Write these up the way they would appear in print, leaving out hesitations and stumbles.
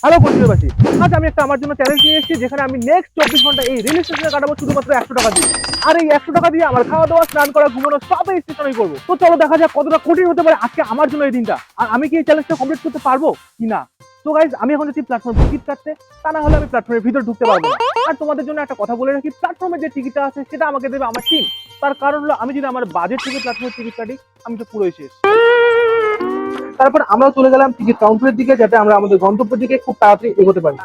Hello কলকাতাবাসী, আজ আমি একটা আমার জন্য চ্যালেঞ্জ নিয়ে এসেছি, যেখানে আমি নেক্সট 24 ঘন্টা এই রেল স্টেশনে কাটাবো শুধুমাত্র 100 টাকা দিয়ে। আর এই 100 টাকা দিয়ে আমার খাওয়া দাওয়া, স্নান করা, ঘুমানো সব এই স্টেশনেই করবো। তো চলো দেখা যাক কতটা কঠিন হতে পারে আজকে আমার জন্য এই দিনটা, আর আমি কি এই চ্যালেঞ্জটা কমপ্লিট করতে পারবো কি না। তো গাইজ, আমি এখন যাচ্ছি প্ল্যাটফর্ম টিকিট কাটতে, তা না হলে আমি প্ল্যাটফর্মের ভিতর ঢুকতে পারবো না। আর তোমাদের জন্য একটা কথা বলে রাখি, প্ল্যাটফর্মের যে টিকিটটা আছে সেটা আমাকে দেবে আমার টিম। তার কারণ হলো, আমি যদি আমার বাজেট থেকে প্ল্যাটফর্মের টিকিট কাটি, আমি তো পুরোই শেষ। তারপর আমরা চলে গেলাম টিকিট কাউন্টারের দিকে, যাতে আমরা আমাদের গন্তব্যের দিকে খুব তাড়াতাড়ি এগোতে পারি।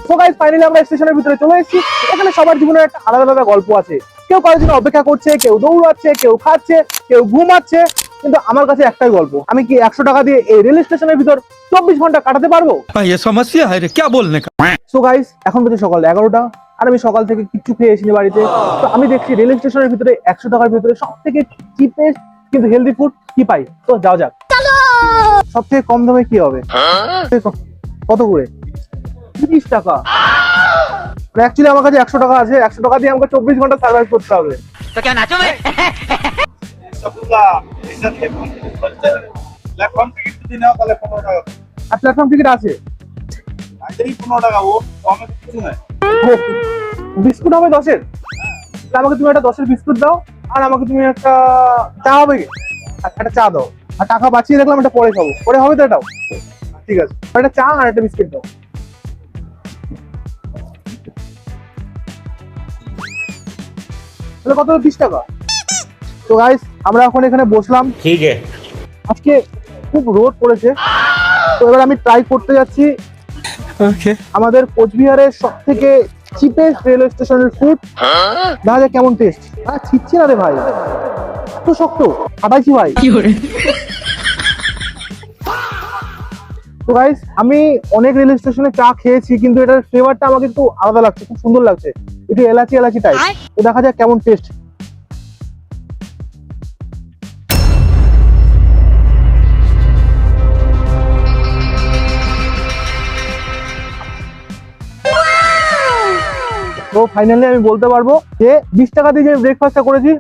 তো গাইস, ফাইনালি আমরা স্টেশনের ভিতরে চলে এসেছি। এখানে সবার জীবনের একটা আলাদা আলাদা গল্প আছে। কেউ কারোর জন্য অপেক্ষা করছে, কেউ দৌড়াচ্ছে, কেউ খাচ্ছে, কেউ ঘুমাচ্ছে, কিন্তু আমার কাছে একটাই গল্প, আমি কি 100 টাকা দিয়ে এই রেল স্টেশনের ভিতর 24 ঘন্টা কাটাতে পারবো? ये समस्या है रे, क्या बोलने का। সো গাইস, এখন বাজে সকাল 11টা, আর আমি সকাল থেকে কিচ্ছু খেয়ে এসেছি বাড়িতে। তো আমি দেখছি রেল স্টেশনের ভিতরে 100 টাকার ভিতরে সব থেকে চিপেস্ট কিন্তু হেলদি ফুড কি পাই। তো যাও যাক, সব থেকে কম দামে কি হবে? কত করে? 30 টাকা। অ্যাকচুয়ালি আমার কাছে 100 টাকা আছে। 100 টাকা দিয়ে আমাকে 24 ঘন্টা সার্ভাইভ করতে হবে। तो क्या नाचो मैं প্ল্যাটফর্ম টিকিট যদি নাও তাহলে 15 টাকা, আর প্ল্যাটফর্ম টিকিট আছে। তাইলেই 15 টাকা, ও কমে কিছু নাই। বিস্কুট হবে 10-এর? তাহলে আমাকে তুমি একটা 10-এর বিস্কুট দাও, আর আমাকে তুমি একটা চা হবে কি? একটা চা দাও। আর টাকা বাঁচিয়ে রাখলাম, এটা পরে খাবো। পরে হবে তো এটাও? ঠিক আছে, একটা চা আর একটা বিস্কুট দাও। তাহলে কত? 30 টাকা। তো গাইস, আমরা এখন এখানে বসলাম। ठीक है। আজকে খুব রোদ পড়েছে, তো এবার আমি ট্রাই করতে যাচ্ছি আমাদের কোচবিহারের সব থেকে চিপেস্ট রেলওয়ে স্টেশনের ফুড। দেখা যায় কেমন টেস্ট। ছিচ্ছি না রে ভাই, এত শক্ত ফাটাইছি ভাই। তো গাইস, আমি অনেক রেল স্টেশনে চা খেয়েছি, কিন্তু এটার ফ্লেভারটা আমাকে একটু আলাদা লাগছে, খুব সুন্দর লাগছে, একটু এলাচি এলাচি টাইপ। তো দেখা যাক কেমন টেস্ট। তো ফাইনালি আমি বলতে পারবো যে 20 টাকা দিয়ে যে ব্রেকফাস্টটা করেছি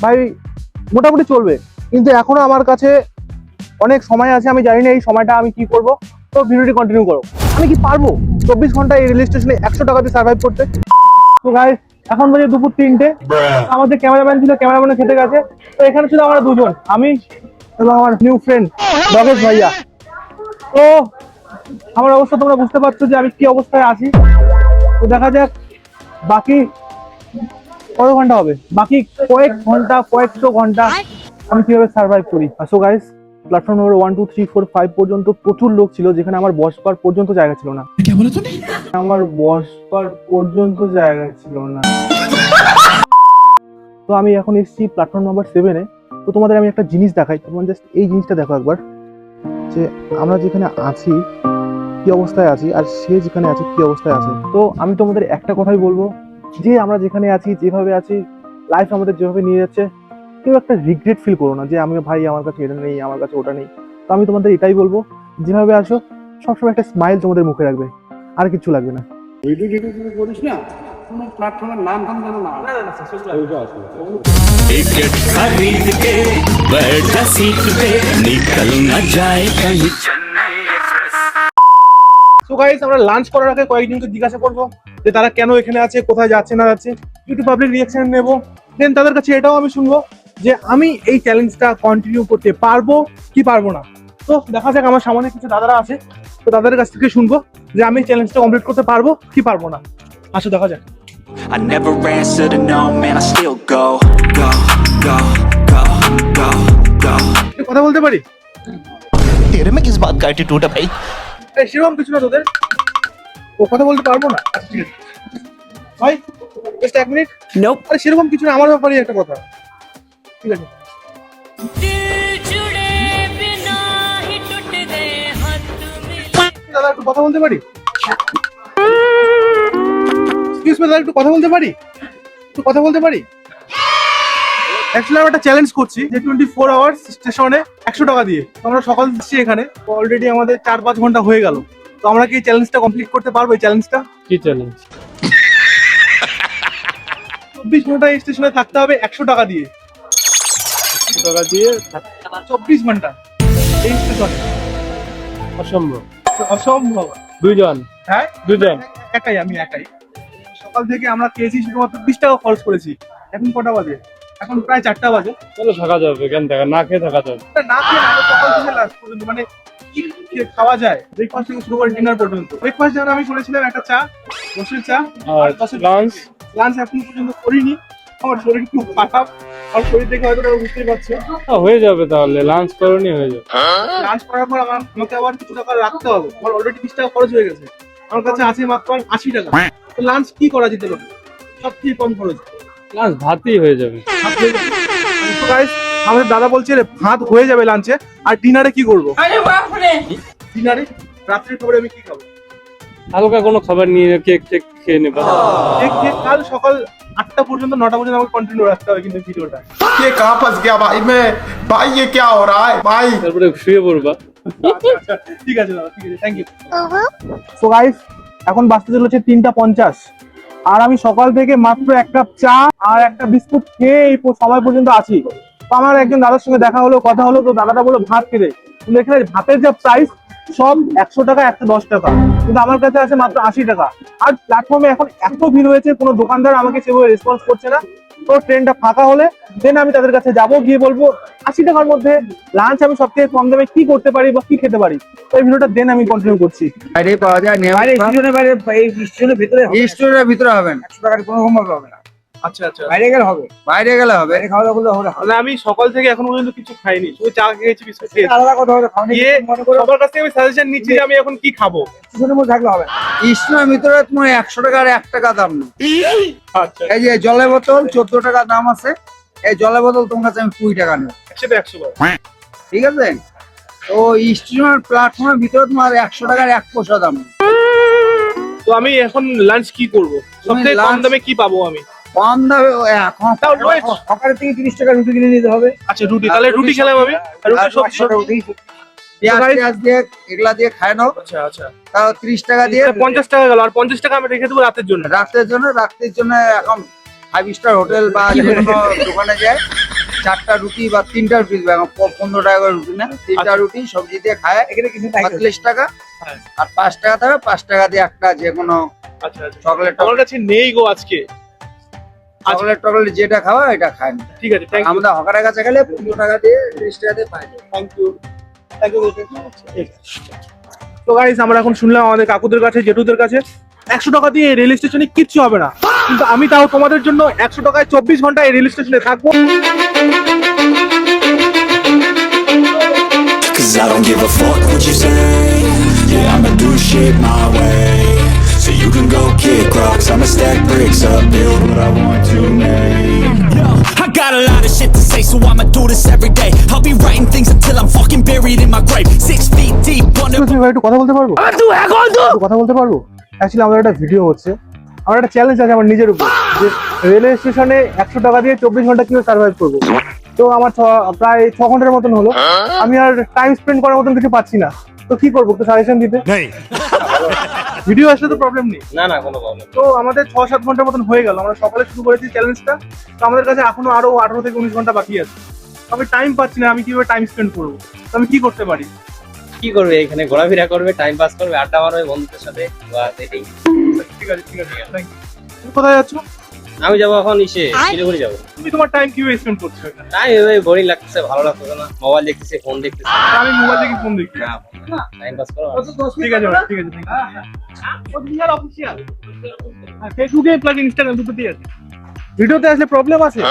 ভাই, মোটামুটি চলবে। কিন্তু এখনো আমার কাছে অনেক সময় আছে, আমি জানি না এই সময়টা আমি কি করব। তো ভিডিওটি কন্টিনিউ করো। আমি কি পারবো 24 ঘন্টা এই রেল স্টেশনে 100 টাকা দিয়ে সার্ভাইভ করতে? তো গাইস, এখন বাজে দুপুর 3টে। আমাদের ক্যামেরাম্যান ছিল, ক্যামেরাম্যানে খেতে গেছে। তো এখানে ছিল আমরা দুজন, আমি এবং আমার নিউ ফ্রেন্ড যোগেশ ভাইয়া। তো আমার অবস্থা তোমরা বুঝতে পারছো যে আমি কি অবস্থায় আছি। তো দেখা যাক বাকি কত ঘন্টা হবে, বাকি কয়েকশো ঘন্টা আমি কিভাবে সার্ভাইভ করি। সো গাইস, প্ল্যাটফর্ম নম্বর 1 2 3 4 5 পর্যন্ত প্রচুর লোক ছিল, যেখানে আমার বসবার পর্যন্ত জায়গা ছিল না। আমার বসবার পর্যন্ত জায়গা ছিল না। তো আমি এখন এসেছি প্ল্যাটফর্ম নম্বর 7-এ। তো তোমাদের আমি একটা জিনিস দেখাই, তোমরা জাস্ট এই জিনিসটা দেখো একবার, যে আমরা যেখানে আছি কি অবস্থায় আছি, আর সে যেখানে আছে কি অবস্থায় আছে। তো আমি তোমাদের একটা কথাই বলবো, যে আমরা যেখানে আছি, যেভাবে আছি, লাইফ আমাদের যেভাবে নিয়ে যাচ্ছে, কেউ একটা রিগ্রেট ফিল করো না যে আমি ভাই আমার কাছে এটা নেই, আমার কাছে ওটা নেই। তো আমি তোমাদের এটাই বলবো, যেভাবে আসো সবসময় একটা স্মাইল তোমাদের মুখে রাখবে, আর কিছু লাগবে না। ভিডিও তুমি করিস না, কোনো প্ল্যাটফর্মের নাম ধাম জানো না? टिकट खरीद के बैठा सीट पे निकल न जाए कहीं चेन्नई एक्सप्रेस। সো গাইস, আমরা লাঞ্চ করার আগে কয়েকজনকে জিজ্ঞাসা করবো যে তারা কেন এখানে আছে, কোথায় যাচ্ছে না যাচ্ছে, একটু পাবলিক রিঅ্যাকশন নেবো। দেন তাদের কাছে এটাও আমি শুনবো যে আমি এই চ্যালেঞ্জটা কন্টিনিউ করতে পারবো কি পারবো না। তো দেখা যাক, আমার সামনে কিছু দাদারা আছে, তো তাদের কাছ থেকে শুনবো যে আমি চ্যালেঞ্জটা কমপ্লিট করতে পারবো কি পারবো না। আসো দেখা যাক। I never answer to no, man, I still go, go, go, go, go, go. একটু কথা বলতে পারি? तेरे में किस बात का एटीट्यूड है भाई? এই সেরকম কিছু না তোদের, ও কথা বলতে পারবো না? আচ্ছা ঠিক আছে ভাই, জাস্ট 1 মিনিট। Nope. আরে সেরকম কিছু না, আমার ব্যাপারে একটা কথা। ঠিক আছে, দাদা একটু কথা বলতে পারি? এক্সকিউজ মি দাদা, একটু কথা বলতে পারি? একটু কথা বলতে পারি? অ্যাকচুয়ালি আমরা একটা চ্যালেঞ্জ করছি যে 24 আওয়ার্স স্টেশনে 100 টাকা দিয়ে। তো আমরা সকাল দিচ্ছি এখানে, অলরেডি আমাদের 4-5 ঘন্টা হয়ে গেল। তো আমরা কি চ্যালেঞ্জটা কমপ্লিট করতে পারবো? এই চ্যালেঞ্জটা কি চ্যালেঞ্জ? 24 ঘন্টা এই স্টেশনে থাকতে হবে 100 টাকা দিয়ে। 100 টাকা দিয়ে 24 ঘন্টা এই স্টেশনে। অসম্ভব। অসম্ভব। দুইজন হ্যাঁ দুইজন একাই, আমি একাই। সকাল থেকে আমরা খেয়েছি শুধুমাত্র 20 টাকা খরচ করেছি। এখন কটা বাজে? এখন প্রায় 4টা বাজে। চলো থাকা যাবে, কেন থাকা, না খেয়ে থাকা যাবে। না খেয়ে না, আমরা সকাল থেকে লাস্ট পর্যন্ত মানে কি খেয়ে খাওয়া যায়, ব্রেকফাস্ট থেকে শুরু করে ডিনার পর্যন্ত। ব্রেকফাস্ট যেমন আমি করেছিলাম একটা চা, রসের চা, আর লাঞ্চ লাঞ্চ এখন পর্যন্ত করিনি। আমার শরীর খুব খারাপ, আর শরীর দেখে হয়তো তোমরা বুঝতেই পারছো। হয়ে যাবে, তাহলে লাঞ্চ করনি হয়ে যাবে। লাঞ্চ করার পর আমাকে আবার কিছু টাকা রাখতে হবে। আমার অলরেডি 20 টাকা খরচ হয়ে গেছে, আমার কাছে আছে মাত্র 80 টাকা। তো লাঞ্চ কি করা যেতে পারে সব থেকে কম খরচ? লাঞ্চ ভাতই হয়ে যাবে। তো guys, আমাদের দাদা বলছে রে, ভাত হয়ে যাবে লাঞ্চে, আর ডিনারে কি করবো? ডিনারে রাত্রির খাবারে আমি কি খাবো? হালকা কোনো খাবার নিয়ে কেক টেক খেয়ে নেবা। কাল সকাল 8টা পর্যন্ত 9টা পর্যন্ত আমাকে কন্টিনিউ রাখতে হবে কিন্তু ভিডিওটা। ये कहाँ फंस गया भाई मैं? भाई ये क्या हो रहा है भाई? তারপরে শুয়ে পড়বা। আচ্ছা, ঠিক আছে দাদা, ঠিক আছে, থ্যাংক ইউ। সো গাইস, এখন বাজতে চলেছে 3:50, আর আমি সকাল থেকে মাত্র এক কাপ চা আর একটা বিস্কুট খেয়ে এই সময় পর্যন্ত আছি। তো আমার একজন দাদার সঙ্গে দেখা হলো, কথা হলো, তো দাদাটা বললো ভাত খেতে। কিন্তু এখানে ভাতের যা প্রাইস সব 100 টাকা, 110 টাকা, কিন্তু আমার কাছে আছে মাত্র 80 টাকা। আর প্ল্যাটফর্মে এখন এত ভিড় হয়েছে, কোনো দোকানদার আমাকে সেভাবে রেসপন্স করছে না। তো ট্রেনটা ফাঁকা হলে দেন আমি তাদের কাছে যাব, গিয়ে বলবো 80 টাকার মধ্যে লাঞ্চ আমি সব থেকে কম দামে কি করতে পারি বা কি খেতে পারি। তো এই ভিডিওটা দেন আমি কন্টিনিউ করছি। বাইরে পাওয়া যায় না, বাইরে স্টেশনের বাইরে, এই স্টেশনের ভিতরে হবে, স্টেশনের ভিতরে হবে না, 100 টাকার কোনো সম্ভব হবে না। আচ্ছা আচ্ছা, বাইরে গেলে হবে, বাইরে গেলে হবে, বাইরে খাওয়া দাওয়া করলে হবে না। মানে আমি সকাল থেকে এখন পর্যন্ত কিছু খাইনি, শুধু চা খেয়েছি, বিস্কুট খেয়েছি। আলাদা কথা হবে, খাওয়া গিয়ে নিয়ে মনে করো সবার কাছ থেকে আমি সাজেশন নিচ্ছি যে আমি এখন কি খাবো। স্টেশনের মধ্যে থাকলে হবে না। স্টেশনের ভিতরে তোমার 100 টাকা আর 1 টাকা দাম নেই। আচ্ছা, এই যে জলের বোতল 14 টাকা দাম আছে, এই জলের বোতল তোমার কাছে আমি 20 টাকা নেব, 100 বার। ঠিক আছে? তো স্টেশনের প্ল্যাটফর্মের ভিতরে তোমার 100 টাকার 1 পয়সা দাম নেই। তো আমি এখন লাঞ্চ কি করব? সবথেকে কম দামে কি পাবো আমি? কম দামে এখন তাও রয়েছে। সকালের থেকে 30 টাকা রুটি কিনে নিতে হবে। আচ্ছা, রুটি, তাহলে রুটি খেলাম আমি, আর রুটি সবজি। পেঁয়াজ দিয়ে এগুলা দিয়ে খায় নাও, আচ্ছা আচ্ছা, তাও 30 টাকা দিয়ে 50 টাকা গেল, আর 50 টাকা আমি রেখে দেবো রাতের জন্য। রাতের জন্য এখন 5 স্টার হোটেল বা যে কোনো দোকানে যায় 4টা রুটি বা 3টা রুটি দিবে, এখন 15 টাকা করে রুটি না, 3টা রুটি সবজি দিয়ে খায়, এখানে কিছু 45 টাকা। হ্যাঁ। আর 5 টাকা থাকবে, 5 টাকা দিয়ে একটা যে কোনো আচ্ছা আচ্ছা, চকলেট আমার কাছে নেই গো আজকে। টকলেট যেটা খাওয়া এটা খায় না। ঠিক আছে, থ্যাংক ইউ, আমাদের হকারের কাছে গেলে 15 টাকা দিয়ে 30 টাকা দিয়ে পাই। Thank you, thank you. তো গাইস, আমরা এখন শুনলাম আমাদের কাকুদের কাছে, জেঠুদের কাছে 100 টাকা দিয়ে রেল স্টেশনে কিচ্ছু হবে না, কিন্তু আমি তাও তোমাদের জন্য 100 টাকায় 24 ঘন্টা এই রেল স্টেশনে থাকবো। Cause I don't give a fuck what you say. Yeah, I'ma do shit my way. So you can go kick rocks, I'ma stack bricks up, build what I want to make. Yo, I got a lot of shit to say, so I'ma do this every day. I'll be writing things until I'm fucking buried in my grave. 6 feet deep under. তুমি ভাই একটু কথা বলতে পারবো? একটু কথা বলতে পারবো? অ্যাকচুয়ালি আমাদের একটা ভিডিও হচ্ছে, আমার একটা চ্যালেঞ্জ আছে আমার নিজের উপর, যে রেলওয়ে স্টেশনে 100 টাকা দিয়ে 24 ঘন্টা কিভাবে সার্ভাইভ করবো। তো আমার প্রায় 6 ঘন্টার মতন হলো, আমি আর টাইম স্পেন্ড করার মতন কিছু পাচ্ছি না। তো কি করবো, একটু সাজেশন দিতে। ভিডিও আসলে তো প্রবলেম নেই, না না কোনো প্রবলেম। তো আমাদের 6-7 ঘন্টার মতন হয়ে গেল, আমরা সকালে শুরু করেছি চ্যালেঞ্জটা, তো আমাদের কাছে এখনো আরো 18 থেকে 19 ঘন্টা বাকি আছে। আমি টাইম পাচ্ছি না, আমি কিভাবে টাইম স্পেন্ড করবো, তো আমি কি করতে পারি? কি করবে, এখানে ঘোরাফেরা করবে, টাইম পাস করবে, আড্ডা মারবে বন্ধুদের সাথে, বাস এটাই। ঠিক আছে, ঠিক আছে, থ্যাংক ইউ। তুমি কোথায় যাচ্ছ? আমি যাবো এখন শিলিগুড়ি যাবো। তুমি তোমার টাইম কিভাবে স্পেন্ড করছো এখানে? টাইম এভাবে বোরিং লাগতেছে, ভালো লাগতেছে না, মোবাইল দেখতেছি, ফোন দেখতেছি। আমি মোবাইল থেকে ফোন দেখি। টাইম পাস করো। ঠিক আছে ভাই, ঠিক আছে, থ্যাংক ইউ। অফিশিয়াল অফিশিয়াল ফেসবুকে প্লাস ইনস্টাগ্রাম দুটোতেই আছে। ভিডিওতে আসলে প্রবলেম আছে।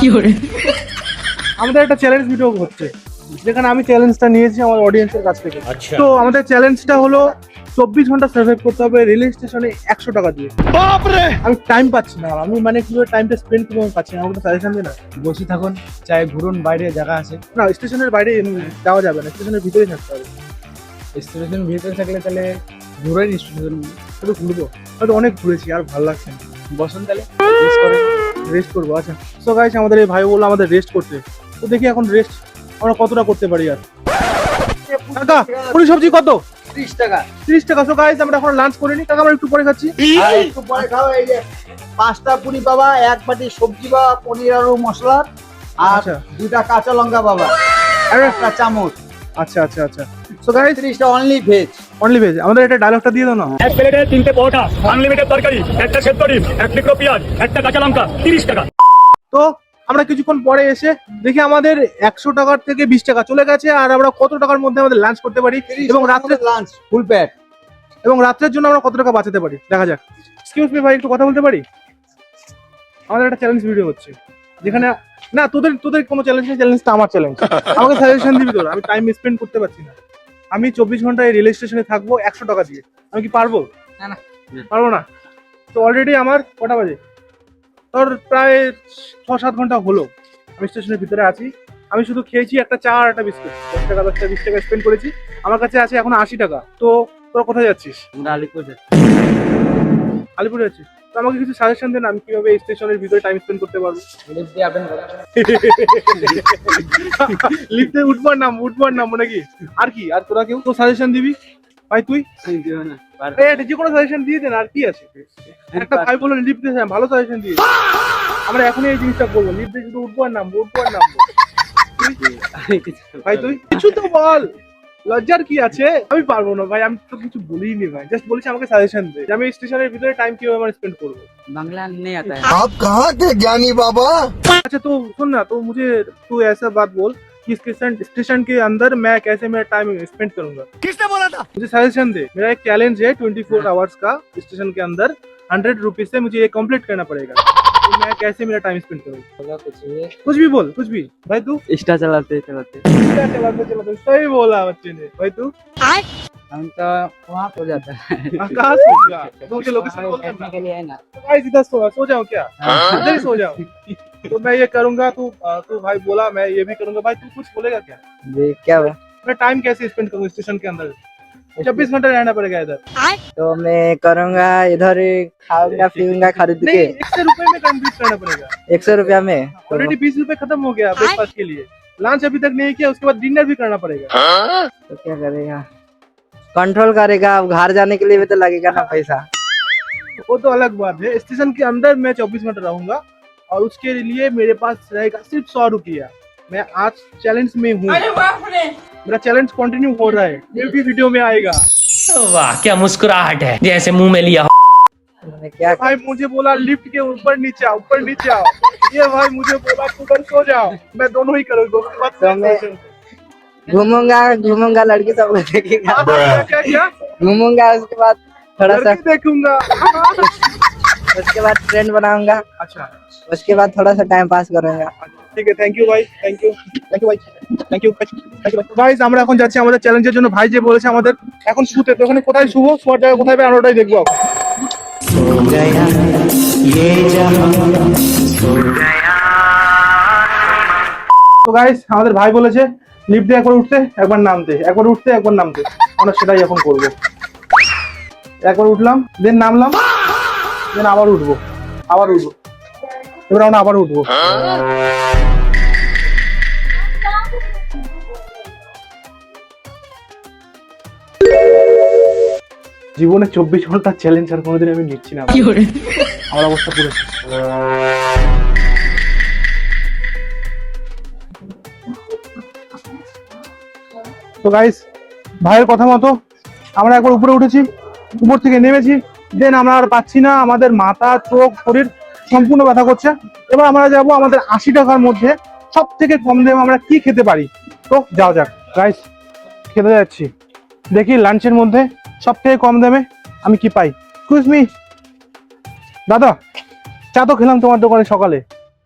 কি করে? আমাদের একটা চ্যালেঞ্জ ভিডিও হচ্ছে, যেখানে আমি চ্যালেঞ্জটা নিয়েছি আমার অডিয়েন্সের কাছ থেকে। তো আমাদের চ্যালেঞ্জটা হলো 24 ঘন্টা সার্ভাইভ করতে হবে রেল স্টেশনে 100 টাকা দিয়ে। আমি টাইম পাচ্ছি না, আমি মানে কিভাবে টাইমটা স্পেন্ড করবো আমি পাচ্ছি না, আমাকে সাজেশন দিন না। বসে থাকুন, চাই ঘুরুন, বাইরে জায়গা আছে। না, স্টেশনের বাইরে যাওয়া যাবে না, স্টেশনের ভিতরেই থাকতে হবে। স্টেশন ভিতরে থাকলে তাহলে ঘুরে স্টেশন একটু ঘুরবো, হয়তো অনেক ঘুরেছি আর ভালো লাগছে না। বসুন তাহলে রেস্ট করবো। আচ্ছা, সো গাইস, আমাদের এই ভাই বললো আমাদের রেস্ট করতে, তো দেখি এখন রেস্ট আমরা কতটা করতে পারি। আর কাকা পুরি সবজি কত? 30 টাকা। 30 টাকা। সো গাইস আমরা এখন লাঞ্চ করিনি, টাকা আমরা একটু পরে খাচ্ছি। আর একটু পরে খাও। এই যে 5টা পুরি বাবা, 1 বাটি সবজি বাবা, পনির আলু মশলা, আর আচ্ছা। 2টা কাঁচা লঙ্কা বাবা, আর একটা চামচ। আচ্ছা আচ্ছা আচ্ছা। সো গাইস 30টা অনলি ভেজ। Only veg. আমাদের এটা ডায়লগটা দিয়ে দাও না। এক প্লেটে 3টে পরোটা, আনলিমিটেড তরকারি, একটা সেদ্ধ ডিম, 1 টুকরো পেঁয়াজ, একটা কাঁচা লঙ্কা, 30 টাকা। তো আমরা কিছুক্ষণ পরে এসে দেখি আমাদের 100 টাকার থেকে 20 টাকা চলে গেছে, আর আমরা কত টাকার মধ্যে আমাদের লাঞ্চ করতে পারি এবং রাত্রে লাঞ্চ ফুল প্যাট। এবং রাত্রের জন্য আমরা কত টাকা বাঁচাতে পারি দেখা যাক। এক্সকিউজ মি ভাই, একটু কথা বলতে পারি? আমাদের একটা চ্যালেঞ্জ ভিডিও হচ্ছে যেখানে না তোদের তোদের কোনো চ্যালেঞ্জ নেই, চ্যালেঞ্জটা আমার চ্যালেঞ্জ। আমাকে সাজেশন দিবি তোর। আমি টাইম স্পেন্ড করতে পারছি না। আমি 24 ঘন্টা এই রেল স্টেশনে থাকবো 100 টাকা দিয়ে। আমি কি পারবো? না, না। পারবো না। তো অলরেডি আমার কটা বাজে, তোর প্রায় 6-7 ঘন্টা হলো আমি স্টেশনের ভিতরে আছি। আমি শুধু খেয়েছি একটা চা আর একটা বিস্কুট। 10 টাকা 10 টাকা 20 টাকা স্পেন্ড করেছি। আমার কাছে আছে এখন 80 টাকা। তো তোরা কোথায় যাচ্ছিস? আমরা আলিপুর যাচ্ছি। আলিপুরে যাচ্ছিস? তো আমাকে কিছু সাজেশন দেন, আমি কিভাবে এই স্টেশনের ভিতরে টাইম স্পেন্ড করতে পারবো। লিফট দিয়ে আপনি লিফটে উঠবার নামবো নাকি? আর কি? আর তোরা কেউ তো সাজেশন দিবি ভাই? তুই যে কোনো সাজেশন দিয়ে দেন। আর কি আছে? একটা ভাই বললো লিফট দিয়ে ভালো সাজেশন দিয়ে। আমরা এখনই এই জিনিসটা করবো, লিফটে শুধু উঠবো আর নামবো। ভাই তুই কিছু তো বল, লজ্জার কি আছে? আমি পারবো না ভাই, আমি তো কিছু বলিনি ভাই, জাস্ট বলেছি আমাকে সাজেশন দে যে আমি স্টেশনের ভিতরে টাইম কিভাবে আমার স্পেন্ড করবো। বাংলা नहीं आता है। आप कहाँ थे ज्ञानी बाबा? अच्छा तो सुन ना, तो मुझे तू ऐसा बात बोल कि स्टेशन के अंदर मैं कैसे मेरा टाइम स्पेंड करूंगा। किसने बोला था? मुझे सजेशन दे। मेरा एक चैलेंज है 24 आवर्स का स्टेशन के अंदर 100 रुपीज से मुझे ये कंप्लीट करना पड़ेगा। तो मैं कैसे मेरा टाइम स्पेंड करूंगा? कुछ भी बोल, कुछ भी भाई। तू इंस्टा चलाते चलाते चलाते सही बोला बच्चे ने। भाई तू हम तो वहाँ हो जाता है। कहाँ सो गया? तो मुझे लोकेशन बोल बैठने के लिए है ना। तो भाई सीधा सो जाऊं क्या? इधर ही सो जाऊं? तो मैं ये करूंगा, तू भाई बोला मैं ये भी करूंगा। भाई तू कुछ बोलेगा क्या? जी क्या हुआ? मैं टाइम कैसे स्पेंड करूँ स्टेशन के अंदर? 24 घंटे रहना पड़ेगा इधर। तो मैं करूँगा इधर ही खाऊंगा पीऊंगा खरीद नहीं, के 100 रुपए में कंप्लीट करना पड़ेगा। 100 रुपया में। ऑलरेडी 20 रुपए खत्म हो गया ब्रेकफास्ट के लिए। लंच अभी तक नहीं किया, उसके बाद डिनर भी करना पड़ेगा। तो क्या करेगा? कंट्रोल करेगा। अब घर जाने के लिए भी तो लगेगा ना पैसा। वो तो अलग बात है। स्टेशन के अंदर मैं 24 घंटे रहूंगा और उसके लिए मेरे पास रहेगा सिर्फ 100 रुपया। मैं आज चैलेंज में हूँ, मेरा चैलेंज कंटिन्यू हो रहा है, ये भी वीडियो में आएगा। वाह क्या मुस्कुराहट है, जैसे मुंह में लिया। मैंने क्या भाई मुझे बोला लिफ्ट के ऊपर नीचे आओ, ऊपर नीचे आओ। ये भाई मुझे बोला उधर सो जाओ। मैं दोनों ही करूँगा। उसके बाद तो मैं- घूमूंगा लड़की सब देखेगा। क्या क्या घूमूंगा उसके बाद थोड़ा सा, लड़की देखूंगा। उसके बाद फ्रेंड बनाऊंगा, अच्छा उसके बाद थोड़ा सा टाइम पास करूंगा। ঠিক আছে, থ্যাংক ইউ ভাই, থ্যাংক ইউ ভাই, থ্যাংক ইউ ভাই। আমরা এখন যাচ্ছি আমাদের চ্যালেঞ্জের জন্য। ভাই যে বলেছে আমাদের এখন শুতে, তো ওখানে কোথায় শুবো, শোয়ার জায়গা কোথায় পাই আমরা ওটাই দেখবো এখন। তো গাইস আমাদের ভাই বলেছে লিফট দিয়ে একবার উঠতে একবার নামতে, একবার উঠতে একবার নামতে। আমরা সেটাই এখন করবো। একবার উঠলাম, দেন নামলাম, দেন আবার উঠবো, আবার উঠবো, এবার আমরা আবার উঠবো। জীবনে 24 ঘন্টার চ্যালেঞ্জ আর কোনোদিন আমি নিচ্ছি না। আমার অবস্থা পুরো শেষ। তো গাইস ভাইয়ের কথা মতো আমরা একবার উপরে উঠেছি, উপর থেকে নেমেছি, দেন আমরা আর পাচ্ছি না, আমাদের মাথা চোখ শরীর সম্পূর্ণ ব্যথা করছে। এবার আমরা যাব আমাদের 80 টাকার মধ্যে সব থেকে কম দামে আমরা কি খেতে পারি। তো যাও যাক গাইস, খেতে যাচ্ছি। দেখি লাঞ্চের মধ্যে সব থেকে কম দামে আমি কি পাই। এক্সকিউজ মি দাদা, চা তো খেলাম তোমার দোকানে সকালে,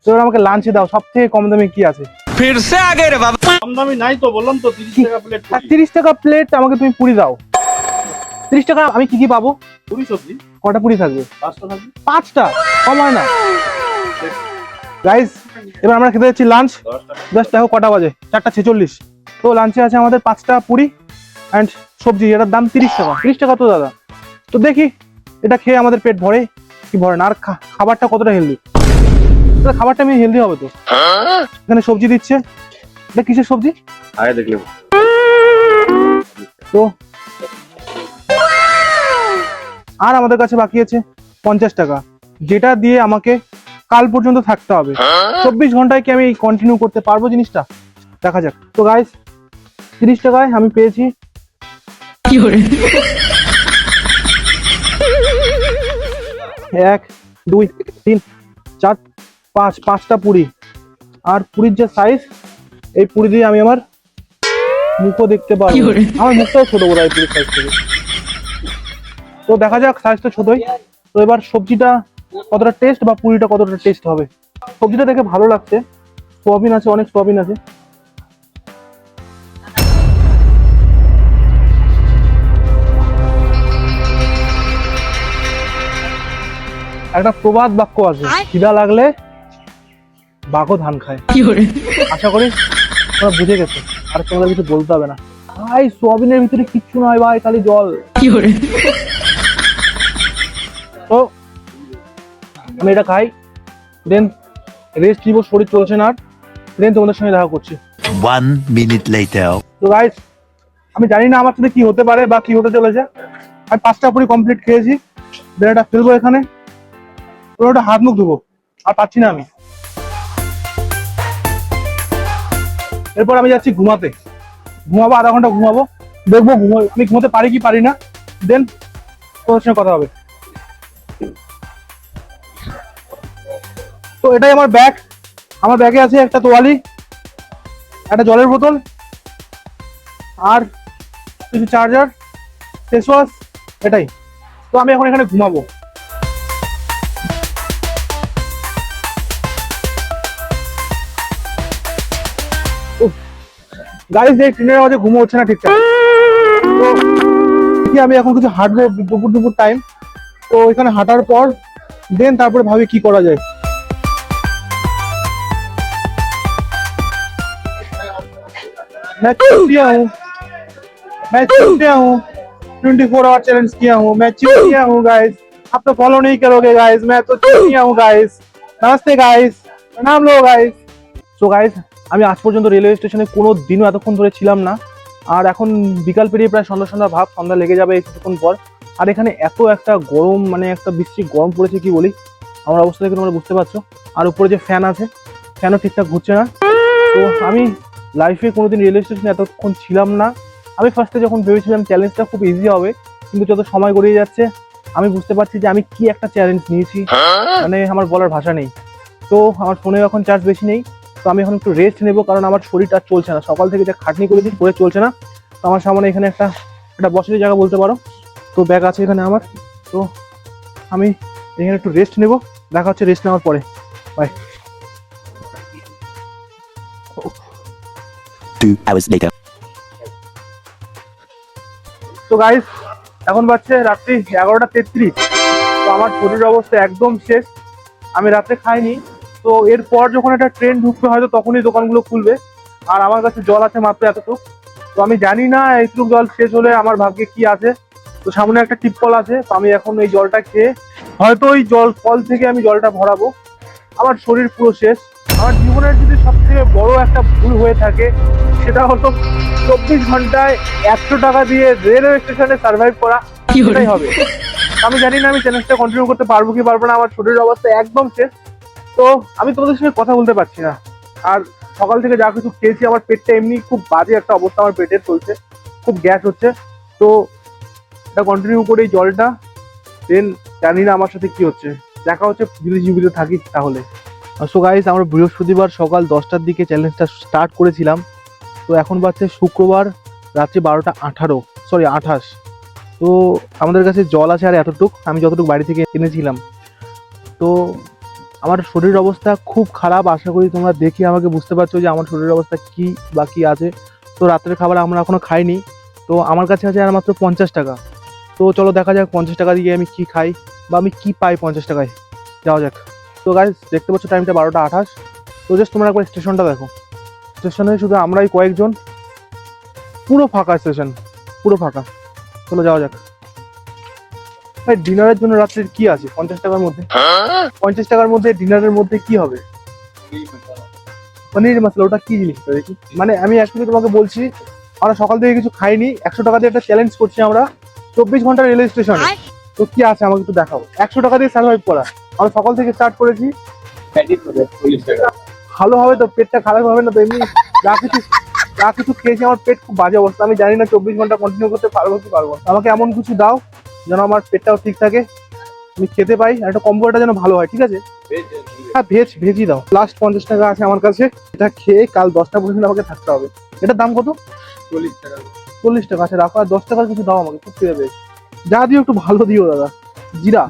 তো এবার আমাকে লাঞ্চে দাও, সব থেকে কম দামে কি আছে? फिर से आ गए रे बाबा। কম দামি নাই তো, বললাম তো 30 টাকা প্লেট। 30 টাকা প্লেট আমাকে তুমি পুরি দাও। 30 টাকা আমি কি কি পাবো? পুরি সবজি কটা পুরি থাকবে? 5টা থাকবে। 5টা কম হয় না গাইস। এবার আমরা খেতে যাচ্ছি লাঞ্চ। জাস্ট দেখো কটা বাজে, 4:46। তো লাঞ্চে আছে আমাদের 5টা পুরি অ্যান্ড সবজি, এটার দাম 30 টাকা। 30 টাকা তো দাদা। তো দেখি এটা খেয়ে আমাদের পেট ভরে কি ভরে না, আর খাবারটা কতটা হেলদি। খাবারটা আমি হেলদি হবে তো। এখানে সবজি দিচ্ছে, এটা কিসের সবজি? আগে দেখলে তো আর আমাদের কাছে বাকি আছে 50 টাকা, যেটা দিয়ে আমাকে কাল পর্যন্ত থাকতে হবে। 24 ঘন্টায় কি আমি কন্টিনিউ করতে পারবো জিনিসটা? দেখা যাক। তো গাইস 30 টাকায় আমি পেয়েছি 1 2 3 4 5 5টা পুরি। আর পুরির যে সাইজ, এই পুরি দিয়ে আমি আমার মুখও দেখতে পারবো। আমার মুখটাও ছোট বড় এই পুরির সাইজ থেকে। তো দেখা যাক, সাইজ তো ছোটই। তো এবার সবজিটা কতটা টেস্ট বা পুরিটা কতটা টেস্ট হবে। সবজিটা দেখে ভালো লাগছে, সোয়াবিন আছে, অনেক সোয়াবিন আছে। একটা প্রবাদ বাক্য আছে, খিদা লাগলে বাঘও ধান খায়। আশা করি তোমরা বুঝে গেছো, আর তোমাদের কিছু বলতে হবে না। ভাই সোয়াবিনের ভিতরে কিচ্ছু নয় ভাই, খালি জল। তো আমি এটা খাই, দেন রেস্ট নিব, শরীর চলছে না আর, দেন তোমাদের সঙ্গে দেখা করছি। 1 minute later. তো গাইস আমি জানি না আমার সাথে কি হতে পারে বা কি হতে চলেছে। আমি 5টা পুরি কমপ্লিট খেয়েছি, দেন এটা ফেলবো এখানে, ওটা হাত মুখ ধুবো, আর পাচ্ছি না আমি। এরপর আমি যাচ্ছি ঘুমাতে, ঘুমাবো, আধা ঘন্টা ঘুমাবো, দেখবো আমি ঘুমাতে পারি কি পারি না, দেন তোমার সঙ্গে কথা হবে। তো এটাই আমার ব্যাগ। আমার ব্যাগে আছে একটা তোয়ালি, একটা জলের বোতল, আর কিছু চার্জার, ফেস ওয়াশ, এটাই। তো আমি এখন এখানে ঘুমাবো। গাইস এই ট্রেনের আওয়াজে ঘুমো হচ্ছে না ঠিকঠাক। তো দেখি আমি এখন কিছু হাঁটবো দুপুর টাইম। তো এখানে হাঁটার পর দেন তারপরে ভাবি কি করা যায়। मैं चूक गया हूँ, मैं चूक गया हूँ, 24 आवर चैलेंज किया हूँ, मैं चूक गया हूँ गाइस। आप तो फॉलो नहीं करोगे गाइस, मैं तो चूक गया हूँ गाइस। नमस्ते गाइस, प्रणाम लो गाइस। सो गाइस আমি আজ পর্যন্ত রেলওয়ে স্টেশনে কোনো দিনও এতক্ষণ ধরে ছিলাম না। আর এখন বিকাল পেরিয়ে প্রায় সন্ধ্যা ভাব, সন্ধ্যা লেগে যাবে কিছুক্ষণ পর। আর এখানে এত একটা গরম, মানে একটা বৃষ্টি গরম পড়েছে কি বলি, আমার অবস্থা দেখে তোমরা বুঝতে পারছো। আর উপরে যে ফ্যান আছে, ফ্যানও ঠিকঠাক ঘুরছে না। তো আমি লাইফে কোনোদিন রেলওয়ে স্টেশনে এতক্ষণ ছিলাম না। আমি ফার্স্টে যখন ভেবেছিলাম চ্যালেঞ্জটা খুব ইজি হবে, কিন্তু যত সময় গড়িয়ে যাচ্ছে আমি বুঝতে পারছি যে আমি কি একটা চ্যালেঞ্জ নিয়েছি, মানে আমার বলার ভাষা নেই। তো আমার ফোনে এখন চার্জ বেশি নেই, তো আমি এখন একটু রেস্ট নেবো, কারণ আমার শরীরটা চলছে না। সকাল থেকে যে খাটনি করেছি করে চলছে না। তো আমার সামনে এখানে একটা বসার জায়গা বলতে পারো। তো ব্যাগ আছে এখানে আমার। তো আমি এখানে একটু রেস্ট নেবো, দেখা হচ্ছে রেস্ট নেওয়ার পরে। বাই। 2 hours later. তো গাইস এখন বাজছে রাত্রি 11:33। তো আমার শরীরের অবস্থা একদম শেষ, আমি রাতে খাইনি। তো এরপর যখন একটা ট্রেন ঢুকবে হয়তো তখনই দোকানগুলো খুলবে। আর আমার কাছে জল আছে মাত্র এতটুকু। তো আমি জানি না এইটুকু জল শেষ হলে আমার ভাগ্যে কি আছে। তো সামনে একটা টিপ কল আছে, তো আমি এখন এই জলটা খেয়ে হয়তো ওই জল কল থেকে আমি জলটা ভরাবো। আমার শরীর পুরো শেষ। আমার জীবনের যদি সব থেকে বড় একটা ভুল হয়ে থাকে, সেটা হলো 24 ঘন্টায় 100 টাকা দিয়ে রেলওয়ে স্টেশনে সার্ভাইভ করা, সেটাই হবে। আমি জানি না আমি চ্যালেঞ্জটা কন্টিনিউ করতে পারবো কি পারবো না, আমার শরীরের অবস্থা একদম শেষ। তো আমি তোমাদের সঙ্গে কথা বলতে পারছি না। আর সকাল থেকে যা কিছু খেয়েছি, আমার পেটটা এমনি খুব বাজে একটা অবস্থা আমার পেটের চলছে, খুব গ্যাস হচ্ছে। তো এটা কন্টিনিউ করে এই জলটা, দেন জানি না আমার সাথে কি হচ্ছে। দেখা হচ্ছে যদি জীবিত থাকি তাহলে। সো গাইস আমরা বৃহস্পতিবার সকাল 10টার দিকে চ্যালেঞ্জটা স্টার্ট করেছিলাম। তো এখন বাজছে শুক্রবার রাত্রি 28। তো আমাদের কাছে জল আছে আর এতটুক, আমি যতটুকু বাড়ি থেকে এনেছিলাম। তো আমার শরীরের অবস্থা খুব খারাপ। আশা করি তোমরা দেখি আমাকে বুঝতে পারছো যে আমার শরীরের অবস্থা কি বা কি আছে। তো রাত্রের খাবার আমরা এখনো খাইনি। তো আমার কাছে আছে আর মাত্র 50 টাকা। তো চলো দেখা যাক 50 টাকা দিয়ে আমি কি খাই বা আমি কি পাই 50 টাকায়। যাওয়া যাক। তো গাইস দেখতে পাচ্ছ টাইমটা 12:28। তো জাস্ট তোমরা একবার স্টেশনটা দেখো, স্টেশনে শুধু আমরাই কয়েকজন, পুরো ফাঁকা স্টেশন, পুরো ফাঁকা। চলো যাওয়া যাক। ভাই ডিনারের জন্য রাত্রের কি আছে 50 টাকার মধ্যে? 50 টাকার মধ্যে ডিনারের মধ্যে কি হবে? পনির মশলা, ওটা কি জিনিসটা দেখি। মানে আমি অ্যাকচুয়ালি তোমাকে বলছি, আমরা সকাল থেকে কিছু খাইনি। 100 টাকা দিয়ে একটা চ্যালেঞ্জ করছি আমরা 24 ঘন্টা রেলওয়ে স্টেশনে। তো কি আছে আমাকে একটু দেখাও। 100 টাকা দিয়ে সার্ভাইভ করা, আমি সকাল থেকে স্টার্ট করেছি। ভালো হবে তো, পেটটা খারাপ হবে না তো? এমনি যা কিছু খেয়েছি আমার পেট খুব বাজে অবস্থা। আমি জানি না 24 ঘন্টা কন্টিনিউ করতে পারবো কি পারবো না। আমাকে এমন কিছু দাও যেন আমার পেটটাও ঠিক থাকে, আমি খেতে পাই, আর একটা কম্বোটা যেন ভালো হয়, ঠিক আছে? হ্যাঁ ভেজই দাও। লাস্ট 50 টাকা আছে আমার কাছে, এটা খেয়ে কাল 10টা পর্যন্ত আমাকে থাকতে হবে। এটার দাম কত? 40 টাকা। আচ্ছা রাখো, আর 10 টাকার কিছু দাও আমাকে, খুব খেয়ে পেয়েছি। যা দিও একটু ভালো দিও দাদা। জিরা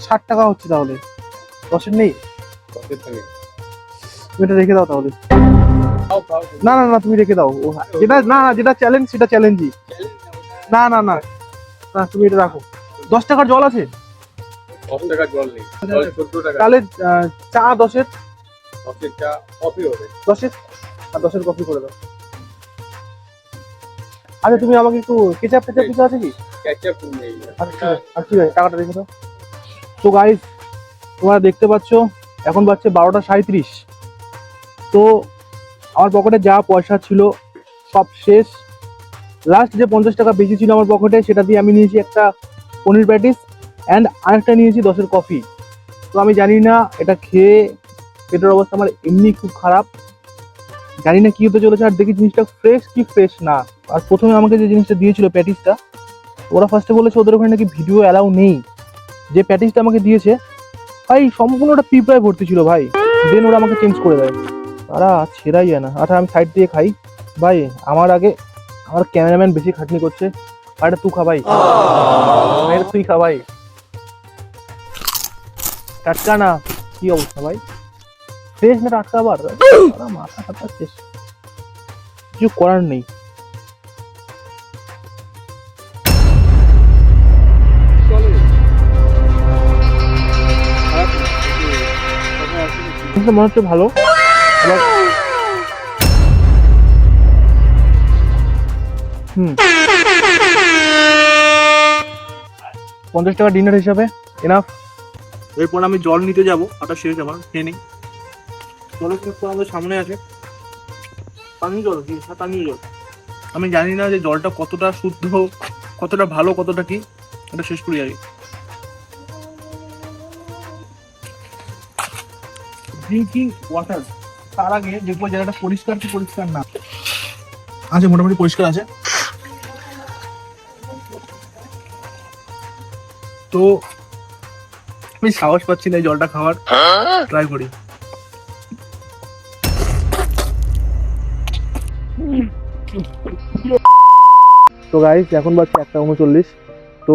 60 টাকা হচ্ছে, তাহলে 10-এর নেই? তুমি এটা রেখে দাও তাহলে। না না না, তুমি রেখে দাও। যেটা চ্যালেঞ্জ সেটা চ্যালেঞ্জই। না না না না, তুমি এটা রাখো। 10 টাকার জল আছে? 10 টাকা জল নেই, জল 14 টাকা। তাহলে চা 10-এর, 10 চা কফি হবে 10-এর, আর 10-এর কফি করে দাও। আচ্ছা তুমি আমাকে একটু কেচাপ কিছু আছে কি? কেচাপ নেই। আচ্ছা ঠিক আছে, টাকাটা রেখে দাও। তো গাইস, তোমরা দেখতে পাচ্ছ এখন বাজছে 12:37। তো আমার পকেটে যা পয়সা ছিল সব শেষ। লাস্ট যে 50 টাকা বেশি ছিল আমার পকেটে, সেটা দিয়ে আমি নিয়েছি একটা পনির প্যাটিস অ্যান্ড আরেকটা নিয়েছি 10-এর কফি। তো আমি জানি না এটা খেয়ে পেটের অবস্থা আমার এমনি খুব খারাপ, জানি না কি হতে চলেছে। আর দেখি জিনিসটা ফ্রেশ কি ফ্রেশ না। আর প্রথমে আমাকে যে জিনিসটা দিয়েছিল প্যাটিসটা, ওরা ফার্স্টে বলেছে ওদের ওখানে নাকি ভিডিও অ্যালাউ নেই। যে প্যাটিসটা আমাকে দিয়েছে ভাই সম্পূর্ণটা পিঁপড়ায় ভর্তি ছিল ভাই, দেন ওরা আমাকে চেঞ্জ করে দেয়। তারা ছেড়াই যায় না। আচ্ছা আমি সাইড দিয়ে খাই ভাই, আমার আগে আমার ক্যামেরাম্যান বেশি খাটনি করছে। আর এটা তুই খা ভাই, এটা তুই খা ভাই, টাটকা না? কি অবস্থা ভাই, ফ্রেশ না টাটকা? আবার মাথা খাতা শেষ, কিছু করার নেই। মনে হচ্ছে ভালো। হুম, 50 টাকা ডিনার হিসাবে এনাফ। এরপর আমি জল নিতে যাবো, ওটা শেষ আমার, খেয়ে নিই। জলের তো আমাদের সামনে আছে, পানীয় জল কি পানীয় জল। আমি জানি না যে জলটা কতটা শুদ্ধ, কতটা ভালো, কতটা কি, এটা শেষ করি আগে। ড্রিঙ্কিং ওয়াটার, তার আগে দেখবো জায়গাটা পরিষ্কার কি পরিষ্কার না। আচ্ছা মোটামুটি পরিষ্কার আছে। তো আমি সাহস পাচ্ছি না এই জলটা খাওয়ার, ট্রাই করি। তো গাইস এখন বাজছে 1:39। তো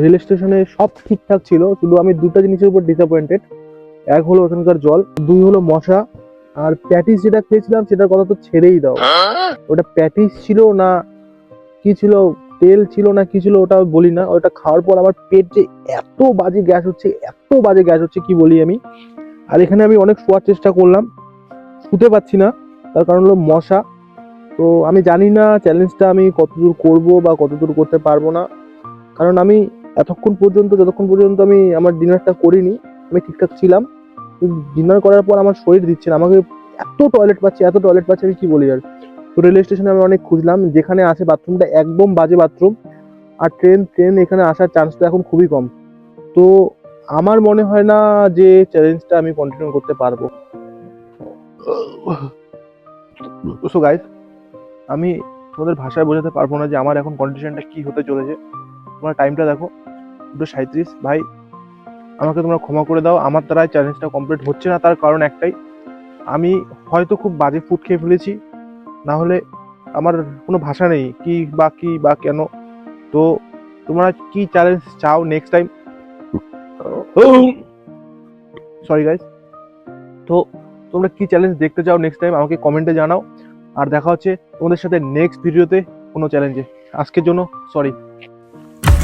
রেল স্টেশনে সব ঠিকঠাক ছিল, শুধু আমি দুটো জিনিসের উপর ডিসঅ্যাপয়েন্টেড। এক হলো ওখানকার জল, 2 হলো মশা, আর প্যাটিস যেটা খেয়েছিলাম সেটার কথা তো ছেড়েই দাও। ওটা প্যাটিস ছিল না কি ছিল, তেল ছিল না কি ছিল, ওটা বলি না। ওটা খাওয়ার পর আমার পেট যে এত বাজে গ্যাস হচ্ছে, এত বাজে গ্যাস হচ্ছে কি বলি আমি। আর এখানে আমি অনেক শোয়ার চেষ্টা করলাম, শুতে পারছি না, তার কারণ হলো মশা। তো আমি জানি না চ্যালেঞ্জটা আমি কতদূর করব বা কতদূর করতে পারবো না, কারণ আমি যতক্ষণ পর্যন্ত আমি আমার ডিনারটা করিনি আমি ঠিকঠাক ছিলাম। ডিনার করার পর আমার শরীর দিচ্ছে না, আমাকে এত টয়লেট পাচ্ছি আমি কি বলি আর। তো রেল স্টেশনে আমি অনেক খুঁজলাম, যেখানে আছে বাথরুমটা একদম বাজে বাথরুম। আর ট্রেন এখানে আসার চান্সটা এখন খুবই কম। তো আমার মনে হয় না যে চ্যালেঞ্জটা আমি কন্টিনিউ করতে পারবো। সো গাইস, আমি তোমাদের ভাষায় বোঝাতে পারবো না যে আমার এখন কন্ডিশনটা কি হতে চলেছে। তোমরা টাইমটা দেখো, 2:37। ভাই আমাকে তোমরা ক্ষমা করে দাও, আমার দ্বারাই চ্যালেঞ্জটা কমপ্লিট হচ্ছে না। তার কারণ একটাই, আমি হয়তো খুব বাজে ফুড খেয়ে ফেলেছি, না হলে আমার কোনো ভাষা নেই কি বা কেন। তো তোমরা কি চ্যালেঞ্জ চাও নেক্সট টাইম? সরি গাইস, তো তোমরা কি চ্যালেঞ্জ দেখতে চাও নেক্সট টাইম আমাকে কমেন্টে জানাও। আর দেখা হচ্ছে তোমাদের সাথে নেক্সট ভিডিওতে কোনো চ্যালেঞ্জে। আজকের জন্য সরি।